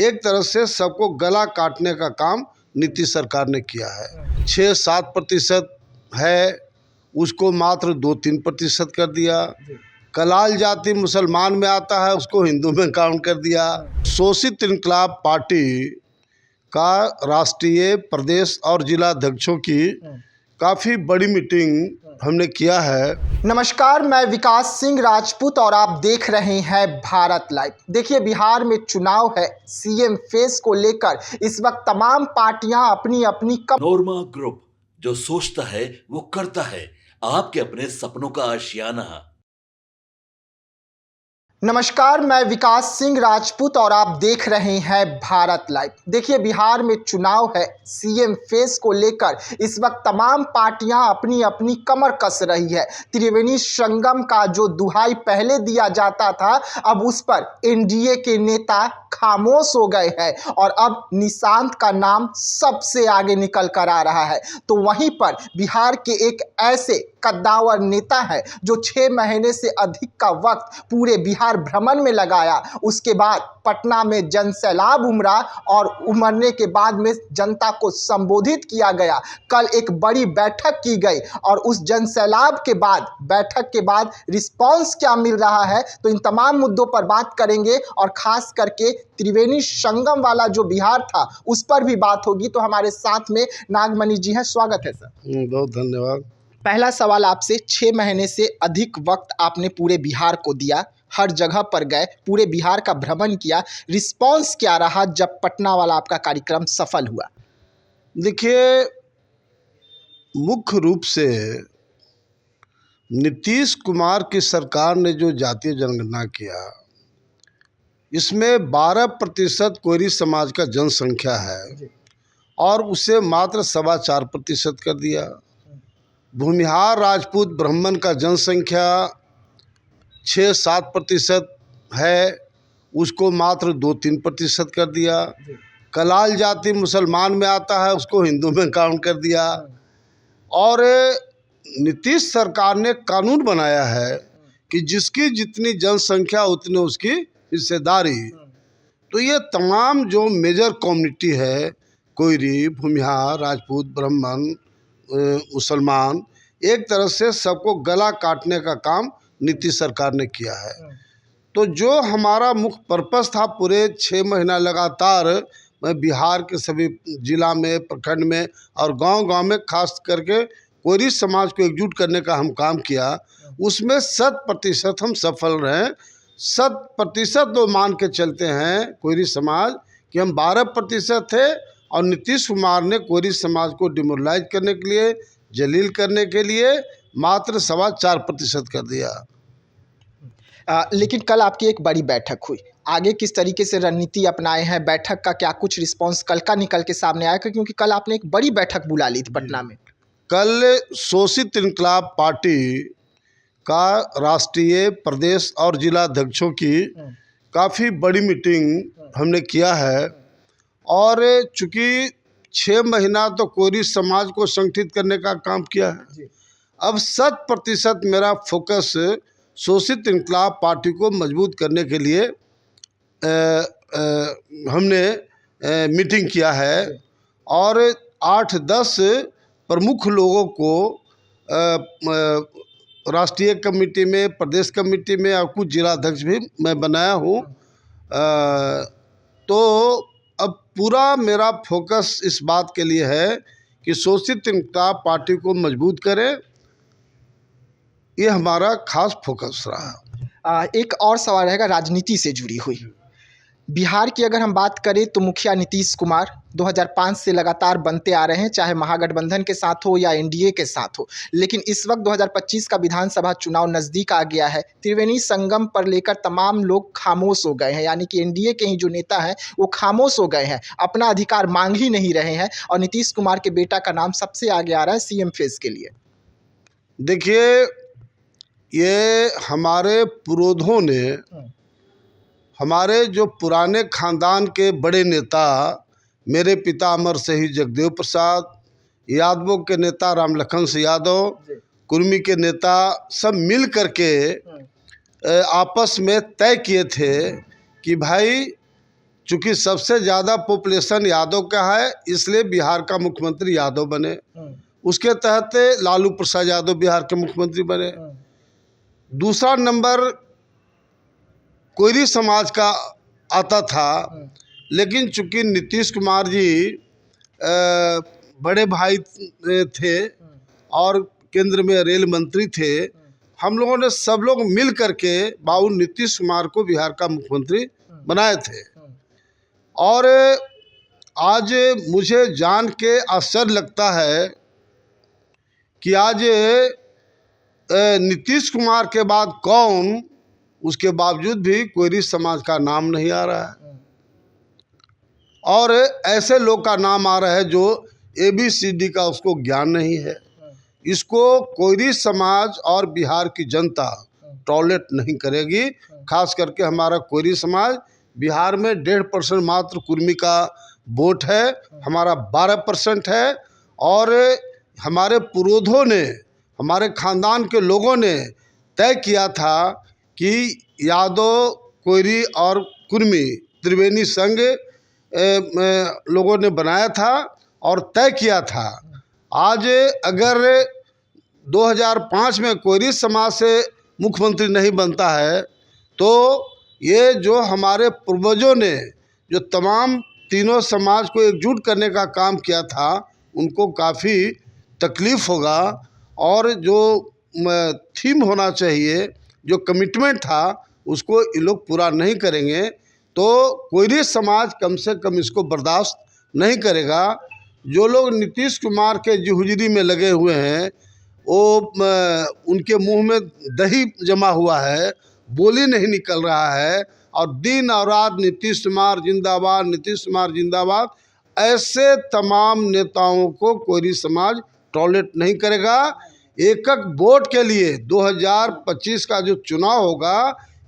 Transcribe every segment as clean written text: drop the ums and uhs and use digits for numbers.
एक तरह से सबको गला काटने का काम नीतीश सरकार ने किया है। 6-7% है, उसको मात्र 2-3% कर दिया। कलाल जाति मुसलमान में आता है, उसको हिंदू में काउंट कर दिया। शोषित इनकलाब पार्टी का राष्ट्रीय, प्रदेश और जिला अध्यक्षों की काफ़ी बड़ी मीटिंग हमने किया है। नमस्कार, मैं विकास सिंह राजपूत और आप देख रहे हैं भारत लाइव। देखिए, बिहार में चुनाव है। सीएम फेस को लेकर इस वक्त तमाम पार्टियां अपनी अपनी नोरमा ग्रुप, जो सोचता है वो करता है, आपके अपने सपनों का आशियाना। नमस्कार, मैं विकास सिंह राजपूत और आप देख रहे हैं भारत लाइव। देखिए, बिहार में चुनाव है। सीएम फेस को लेकर इस वक्त तमाम पार्टियां अपनी अपनी कमर कस रही है। त्रिवेणी संगम का जो दुहाई पहले दिया जाता था, अब उस पर एनडीए के नेता खामोश हो गए हैं और अब निशांत का नाम सबसे आगे निकल कर आ रहा है। तो वहीं पर बिहार के एक ऐसे कद्दावर नेता है जो 6 महीने से अधिक का वक्त पूरे बिहार भ्रमण में लगाया, उसके बाद पटना में जनसैलाब उमड़ा और उमड़ने के बाद में जनता को संबोधित किया गया। कल एक बड़ी बैठक की गई और उस जनसैलाब के बाद, बैठक के बाद रिस्पांस क्या मिल रहा है, तो इन तमाम मुद्दों पर बात करेंगे और खास करके त्रिवेणी संगम वाला जो बिहार था उस पर भी बात होगी। तो हमारे साथ में नागमणि जी हैं, स्वागत है सर। बहुत धन्यवाद। पहला सवाल आपसे, 6 महीने से अधिक वक्त आपने पूरे बिहार को दिया, हर जगह पर गए, पूरे बिहार का भ्रमण किया, रिस्पांस क्या रहा जब पटना वाला आपका कार्यक्रम सफल हुआ? देखिए, मुख्य रूप से नीतीश कुमार की सरकार ने जो जातीय जनगणना किया, इसमें 12% कोयरी समाज का जनसंख्या है और उसे मात्र 4.25% कर दिया। भूमिहार राजपूत ब्राह्मण का जनसंख्या 6-7% है, उसको मात्र 2-3% कर दिया। कलाल जाति मुसलमान में आता है, उसको हिंदू में काउंट कर दिया। और नीतीश सरकार ने कानून बनाया है कि जिसकी जितनी जनसंख्या उतनी उसकी हिस्सेदारी। तो ये तमाम जो मेजर कम्युनिटी है, कोयरी, भूमिहार, राजपूत, ब्राह्मण, मुसलमान, एक तरह से सबको गला काटने का काम नीतीश सरकार ने किया है। तो जो हमारा मुख्य पर्पस था, पूरे 6 महीना लगातार मैं बिहार के सभी जिला में, प्रखंड में और गांव-गांव में खास करके कोयरी समाज को एकजुट करने का हम काम किया। उसमें 100% हम सफल रहे। 100% तो मान के चलते हैं कोयरी समाज कि हम 12% थे और नीतीश कुमार ने कोयरी समाज को डिमोरलाइज करने के लिए, जलील करने के लिए मात्र 4.25% कर दिया। लेकिन कल आपकी एक बड़ी बैठक हुई, आगे किस तरीके से रणनीति अपनाए हैं, बैठक का क्या कुछ रिस्पांस कल का निकल के सामने आया? क्योंकि कल आपने एक बड़ी बैठक बुला ली थी पटना में। कल शोषित इनकलाब पार्टी का राष्ट्रीय, प्रदेश और जिला अध्यक्षों की काफ़ी बड़ी मीटिंग हमने किया है। और चूँकि 6 महीना तो कोयरी समाज को संगठित करने का काम किया है, अब 100% मेरा फोकस शोषित इनकलाब पार्टी को मजबूत करने के लिए हमने मीटिंग किया है और 8-10 प्रमुख लोगों को राष्ट्रीय कमेटी में, प्रदेश कमेटी में और कुछ जिला अध्यक्ष भी मैं बनाया हूँ। तो अब पूरा मेरा फोकस इस बात के लिए है कि शोषित इनकलाब पार्टी को मजबूत करें, ये हमारा खास फोकस रहा। एक और सवाल रहेगा राजनीति से जुड़ी हुई। बिहार की अगर हम बात करें तो मुखिया नीतीश कुमार 2005 से लगातार बनते आ रहे हैं, चाहे महागठबंधन के साथ हो या एनडीए के साथ हो। लेकिन इस वक्त 2025 का विधानसभा चुनाव नज़दीक आ गया है। त्रिवेणी संगम पर लेकर तमाम लोग खामोश हो गए हैं, यानी कि एनडीए के ही जो नेता हैं वो खामोश हो गए हैं, अपना अधिकार मांग ही नहीं रहे हैं और नीतीश कुमार के बेटा का नाम सबसे आगे आ रहा है सीएम फेस के लिए। देखिए, ये हमारे पुरोधों ने, हमारे जो पुराने खानदान के बड़े नेता, मेरे पिता अमर शहीद जगदेव प्रसाद, यादवों के नेता राम लखन सिंह यादव, कुर्मी के नेता, सब मिल करके आपस में तय किए थे कि भाई चूँकि सबसे ज़्यादा पॉपुलेशन यादव का है, इसलिए बिहार का मुख्यमंत्री यादव बने। उसके तहत लालू प्रसाद यादव बिहार के मुख्यमंत्री बने। दूसरा नंबर कोयरी समाज का आता था, लेकिन चूंकि नीतीश कुमार जी बड़े भाई थे और केंद्र में रेल मंत्री थे, हम लोगों ने सब लोग मिल करके बाबू नीतीश कुमार को बिहार का मुख्यमंत्री बनाए थे। और आज मुझे जान के आश्चर्य लगता है कि आज नीतीश कुमार के बाद कौन, उसके बावजूद भी कोयरी समाज का नाम नहीं आ रहा है। और ऐसे लोग का नाम आ रहा है जो ABCD का उसको ज्ञान नहीं है। इसको कोयरी समाज और बिहार की जनता टॉलरेट नहीं करेगी। खास करके हमारा कोयरी समाज, बिहार में 1.5% मात्र कुर्मी का वोट है, हमारा 12% है। और हमारे पुरोधों ने, हमारे खानदान के लोगों ने तय किया था कि यादव, कोयरी और कुर्मी त्रिवेणी संघ लोगों ने बनाया था और तय किया था। आज अगर 2005 में कोयरी समाज से मुख्यमंत्री नहीं बनता है, तो ये जो हमारे पूर्वजों ने जो तमाम तीनों समाज को एकजुट करने का काम किया था, उनको काफ़ी तकलीफ़ होगा। और जो थीम होना चाहिए, जो कमिटमेंट था, उसको ये लोग पूरा नहीं करेंगे, तो कोयरी समाज कम से कम इसको बर्दाश्त नहीं करेगा। जो लोग नीतीश कुमार के जुहुजरी में लगे हुए हैं, वो उनके मुंह में दही जमा हुआ है, बोली नहीं निकल रहा है, और दिन और रात नीतीश कुमार जिंदाबाद, नीतीश कुमार जिंदाबाद, ऐसे तमाम नेताओं को कोयरी समाज टॉलरेट नहीं करेगा। एक वोट के लिए 2025 का जो चुनाव होगा,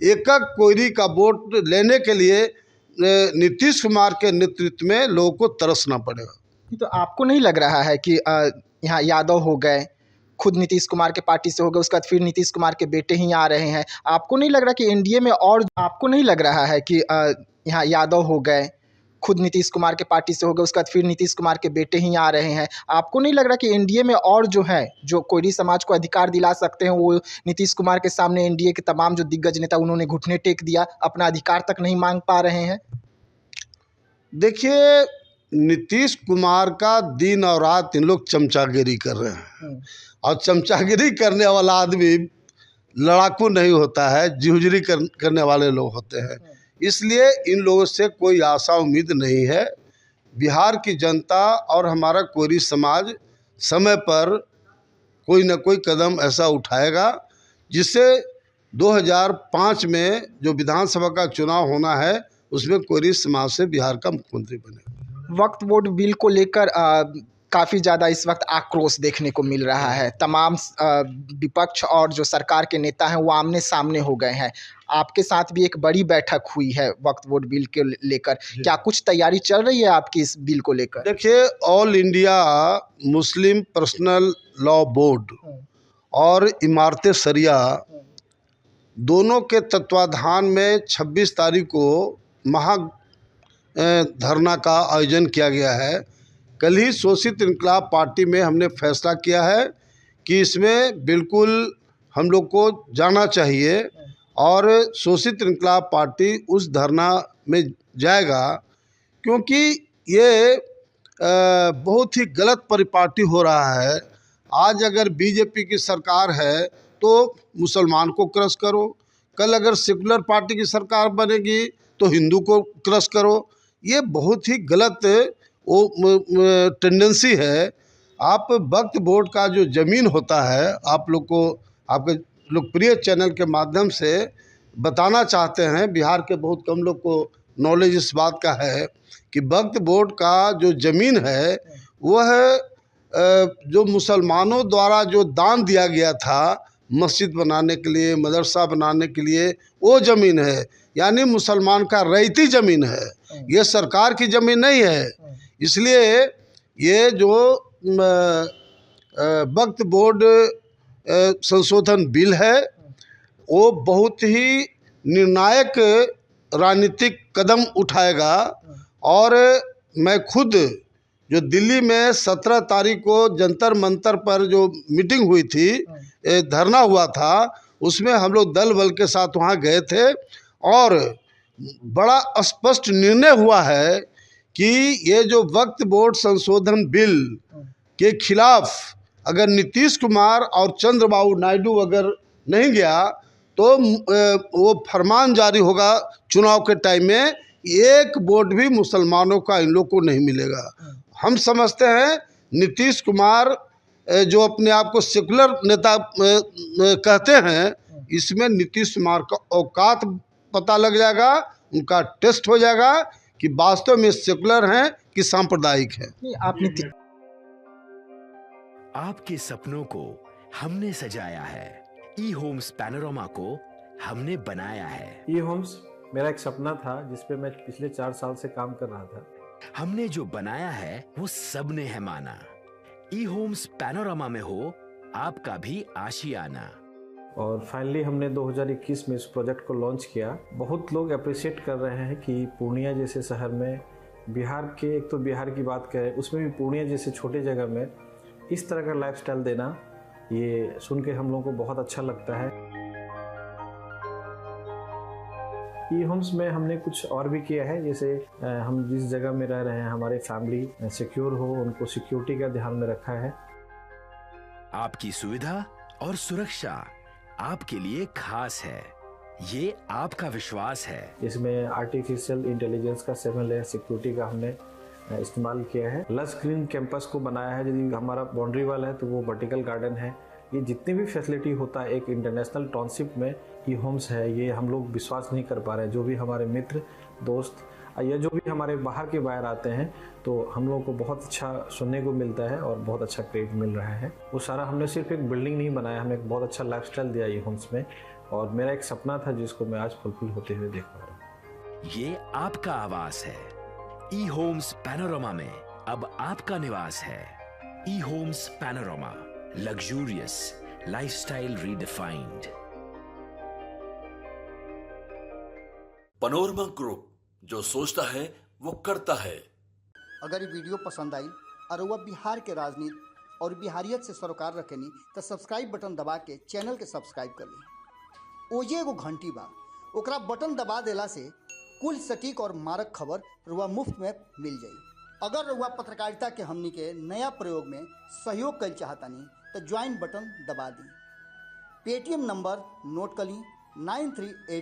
एक कोयरी का वोट लेने के लिए नीतीश कुमार के नेतृत्व में लोगों को तरसना पड़ेगा। तो आपको नहीं लग रहा है कि यहाँ यादव हो गए, खुद नीतीश कुमार के पार्टी से हो गए, उसके बाद फिर नीतीश कुमार के बेटे ही आ रहे हैं, आपको नहीं लग रहा कि एनडीए में, और आपको नहीं लग रहा है कि यहाँ यादव हो गए, खुद नीतीश कुमार के पार्टी से हो गए, उसके बाद फिर नीतीश कुमार के बेटे ही आ रहे हैं, आपको नहीं लग रहा कि एनडीए में और जो है, जो कोयरी समाज को अधिकार दिला सकते हैं, वो नीतीश कुमार के सामने एनडीए के तमाम जो दिग्गज नेता, उन्होंने घुटने टेक दिया, अपना अधिकार तक नहीं मांग पा रहे हैं? देखिए, नीतीश कुमार का दिन और रात इन लोग चमचागिरी कर रहे हैं, और चमचागिरी करने वाला आदमी लड़ाकू नहीं होता है, जुहुजरी करने वाले लोग होते हैं। इसलिए इन लोगों से कोई आशा उम्मीद नहीं है। बिहार की जनता और हमारा कोयरी समाज समय पर कोई न कोई कदम ऐसा उठाएगा जिससे 2005 में जो विधानसभा का चुनाव होना है, उसमें कोयरी समाज से बिहार का मुख्यमंत्री बने। वक्फ बोर्ड बिल को लेकर काफ़ी ज़्यादा इस वक्त आक्रोश देखने को मिल रहा है। तमाम विपक्ष और जो सरकार के नेता हैं, वो आमने सामने हो गए हैं। आपके साथ भी एक बड़ी बैठक हुई है वक्फ बोर्ड बिल के लेकर, क्या कुछ तैयारी चल रही है आपकी इस बिल को लेकर? देखिए, all India Muslim personal law board और इमारत शरिया दोनों के तत्वाधान में 26 तारीख को महा धरना का आयोजन किया गया है। कल ही शोषित इनकलाब पार्टी में हमने फैसला किया है कि इसमें बिल्कुल हम लोग को जाना चाहिए, और शोषित इनकलाब पार्टी उस धरना में जाएगा, क्योंकि ये बहुत ही गलत परिपाटी हो रहा है। आज अगर बीजेपी की सरकार है तो मुसलमान को क्रश करो, कल अगर सेकुलर पार्टी की सरकार बनेगी तो हिंदू को क्रश करो। ये बहुत ही गलत टेंडेंसी है। आप वक्फ बोर्ड का जो ज़मीन होता है, आप लोग को आपके लोकप्रिय चैनल के माध्यम से बताना चाहते हैं, बिहार के बहुत कम लोग को नॉलेज इस बात का है कि वक्फ बोर्ड का जो ज़मीन है, वह जो मुसलमानों द्वारा जो दान दिया गया था मस्जिद बनाने के लिए, मदरसा बनाने के लिए, वो ज़मीन है। यानी मुसलमान का रैयती ज़मीन है, ये सरकार की ज़मीन नहीं है। इसलिए ये जो वक्फ बोर्ड संशोधन बिल है, वो बहुत ही निर्णायक राजनीतिक कदम उठाएगा। और मैं खुद जो दिल्ली में 17 तारीख को जंतर मंतर पर जो मीटिंग हुई थी, धरना हुआ था, उसमें हम लोग दल बल के साथ वहाँ गए थे और बड़ा स्पष्ट निर्णय हुआ है कि ये जो वक्फ बोर्ड संशोधन बिल के खिलाफ अगर नीतीश कुमार और चंद्रबाबू नायडू अगर नहीं गया तो वो फरमान जारी होगा चुनाव के टाइम में, एक वोट भी मुसलमानों का इन लोग को नहीं मिलेगा। हम समझते हैं नीतीश कुमार जो अपने आप को सेकुलर नेता कहते हैं, इसमें नीतीश कुमार का औकात पता लग जाएगा, उनका टेस्ट हो जाएगा कि वास्तव में सेकुलर हैं कि सांप्रदायिक हैं। आपने आपके सपनों को हमने सजाया है, ई होम्स पैनोरमा को हमने बनाया है। ई होम्स मेरा एक सपना था जिस पे मैं पिछले 4 साल से काम कर रहा था। हमने जो बनाया है वो सबने है माना। ई होम्स पैनोरमा में हो आपका भी आशियाना। और फाइनली हमने 2021 में इस प्रोजेक्ट को लॉन्च किया। बहुत लोग अप्रिशिएट कर रहे हैं कि पूर्णिया जैसे शहर में, बिहार के, एक तो बिहार की बात करें उसमें भी पूर्णिया जैसे छोटे जगह में इस तरह का लाइफस्टाइल देना, ये सुन के हम लोगों को बहुत अच्छा लगता है। ई होम्स में हमने कुछ और भी किया है, जैसे हम जिस जगह में रह रहे हैं हमारे फैमिली सिक्योर हो, उनको सिक्योरिटी का ध्यान में रखा है। आपकी सुविधा और सुरक्षा आपके लिए खास है, ये आपका विश्वास है। इसमें आर्टिफिशियल इंटेलिजेंस का 7 लेयर सिक्योरिटी का हमने इस्तेमाल किया है। लश ग्रीन कैंपस को बनाया है, यदि हमारा बाउंड्री वाल है तो वो वर्टिकल गार्डन है। ये जितनी भी फैसिलिटी होता है एक इंटरनेशनल टाउनशिप में ई होम्स है, ये हम लोग विश्वास नहीं कर पा रहे हैं। जो भी हमारे मित्र दोस्त या जो भी हमारे बाहर के बाहर आते हैं तो हम लोगों को बहुत अच्छा सुनने को मिलता है और बहुत अच्छा क्रेडिट मिल रहा है। वो सारा हमने सिर्फ एक बिल्डिंग नहीं बनाया, हमें एक बहुत अच्छा लाइफस्टाइल दिया ई होम्स में, और मेरा एक सपना था जिसको मैं आज फुलफिल होते हुए देख पा रहा हूँ। ये आपका आवास है। ई होम्स पैनोरमा में अब आपका निवास है। E homes panorama, luxurious lifestyle redefined. Panorama group, जो सोचता है वो करता है। अगर ये वीडियो पसंद आई और वह बिहार के राजनीति और बिहारियत से सरोकार रखेनी तो सब्सक्राइब बटन दबा के चैनल के सब्सक्राइब कर ली। ओजे एगो घंटी बा, ओकरा बटन दबा देला से कुल सटीक और मारक खबर रुआ मुफ्त में मिल जाई। अगर रुआ पत्रकारिता के हमनी के नया प्रयोग में सहयोग कर चाहतानी तो ज्वाइन बटन दबा दी। पेटीएम नंबर नोट कर ली 9383